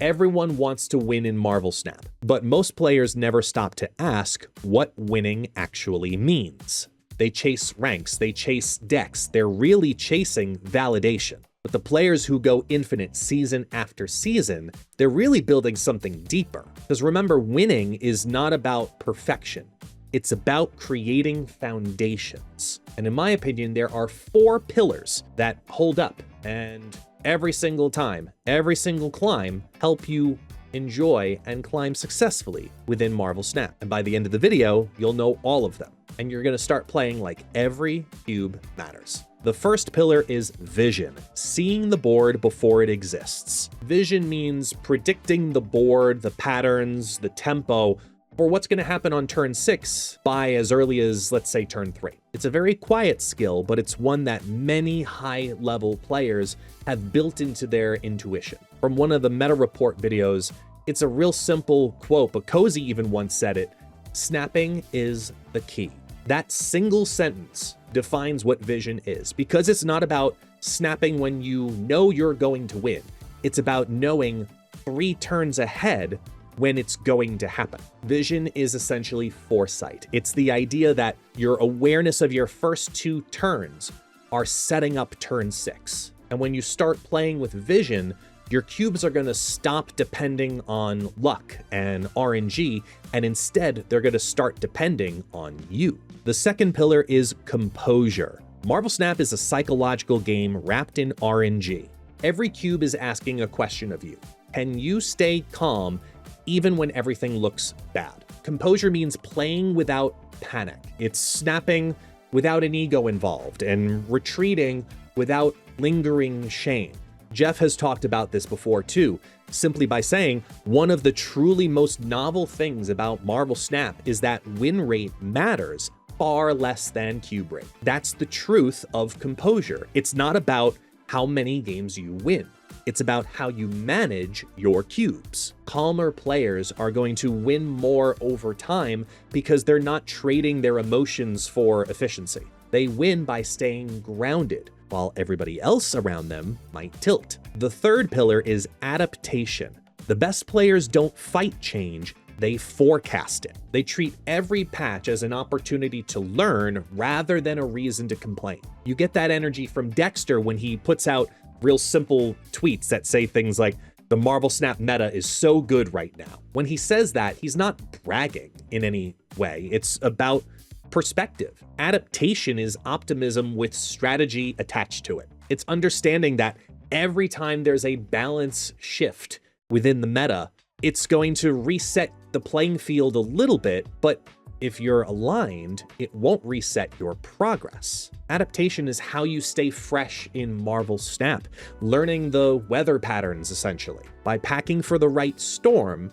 Everyone wants to win in Marvel Snap, but most players never stop to ask what winning actually means. They chase ranks, they chase decks, they're really chasing validation. But the players who go infinite season after season, they're really building something deeper. Because remember, winning is not about perfection. It's about creating foundations. And in my opinion, there are 4 pillars that hold up, and every single time, every single climb, help you enjoy and climb successfully within Marvel Snap. And by the end of the video, you'll know all of them. And you're gonna start playing like every cube matters. The first pillar is vision, seeing the board before it exists. Vision means predicting the board, the patterns, the tempo, for what's going to happen on turn 6 by as early as, let's say, turn 3. It's a very quiet skill, but it's one that many high-level players have built into their intuition. From one of the meta report videos, it's a real simple quote, but Cozy even once said it: snapping is the key. That single sentence defines what vision is, because it's not about snapping when you know you're going to win. It's about knowing 3 turns ahead when it's going to happen. Vision is essentially foresight. It's the idea that your awareness of your first 2 turns are setting up turn 6. And when you start playing with vision, your cubes are going to stop depending on luck and RNG, and instead they're going to start depending on you. The second pillar is composure. Marvel Snap is a psychological game wrapped in RNG. Every cube is asking a question of you. Can you stay calm even when everything looks bad? Composure means playing without panic. It's snapping without an ego involved and retreating without lingering shame. Jeff has talked about this before too, simply by saying one of the truly most novel things about Marvel Snap is that win rate matters far less than cube rate. That's the truth of composure. It's not about how many games you win. It's about how you manage your cubes. Calmer players are going to win more over time because they're not trading their emotions for efficiency. They win by staying grounded, while everybody else around them might tilt. The third pillar is adaptation. The best players don't fight change, they forecast it. They treat every patch as an opportunity to learn rather than a reason to complain. You get that energy from Dexter when he puts out real simple tweets that say things like, "The Marvel Snap meta is so good right now." When he says that, he's not bragging in any way. It's about perspective. Adaptation is optimism with strategy attached to it. It's understanding that every time there's a balance shift within the meta, it's going to reset the playing field a little bit, but if you're aligned, it won't reset your progress. Adaptation is how you stay fresh in Marvel Snap, learning the weather patterns essentially. By packing for the right storm,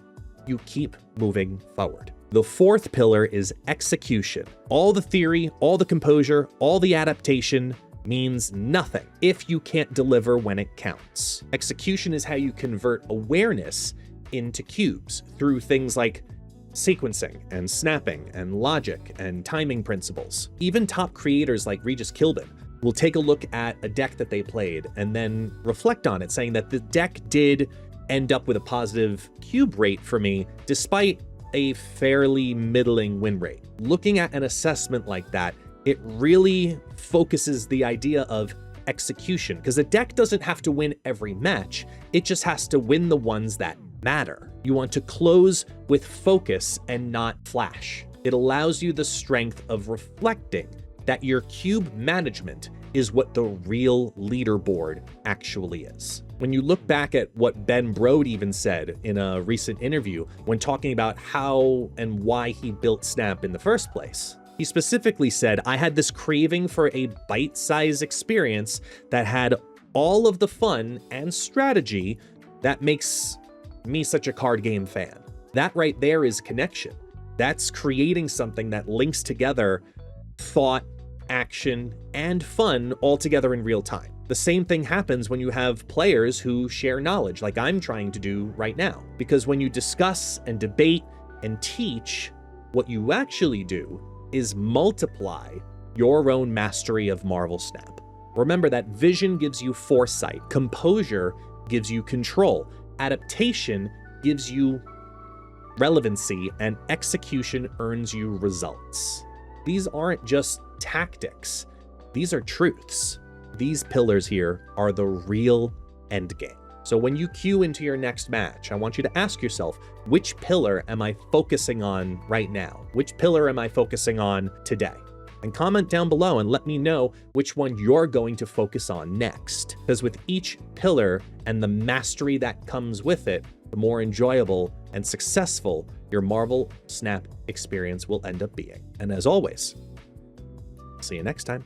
you keep moving forward. The fourth pillar is execution. All the theory, all the composure, all the adaptation means nothing if you can't deliver when it counts. Execution is how you convert awareness into cubes through things like sequencing and snapping and logic and timing principles. Even top creators like Regis Kilbin will take a look at a deck that they played and then reflect on it, saying that the deck did end up with a positive cube rate for me, despite a fairly middling win rate. Looking at an assessment like that, it really focuses the idea of execution, because a deck doesn't have to win every match, it just has to win the ones that matter. You want to close with focus and not flash. It allows you the strength of reflecting that your cube management is what the real leaderboard actually is. When you look back at what Ben Brode even said in a recent interview when talking about how and why he built Snap in the first place, he specifically said, "I had this craving for a bite-sized experience that had all of the fun and strategy that makes me such a card game fan." That right there is connection. That's creating something that links together thought, action, and fun all together in real time. The same thing happens when you have players who share knowledge, like I'm trying to do right now. Because when you discuss and debate and teach, what you actually do is multiply your own mastery of Marvel Snap. Remember that vision gives you foresight, composure gives you control, Adaptation gives you relevancy, and execution earns you results. These aren't just tactics. These are truths. These pillars here are the real endgame. So when you queue into your next match, I want you to ask yourself, which pillar am I focusing on right now? Which pillar am I focusing on today? And comment down below and let me know which one you're going to focus on next. Because with each pillar and the mastery that comes with it, the more enjoyable and successful your Marvel Snap experience will end up being. And as always, see you next time.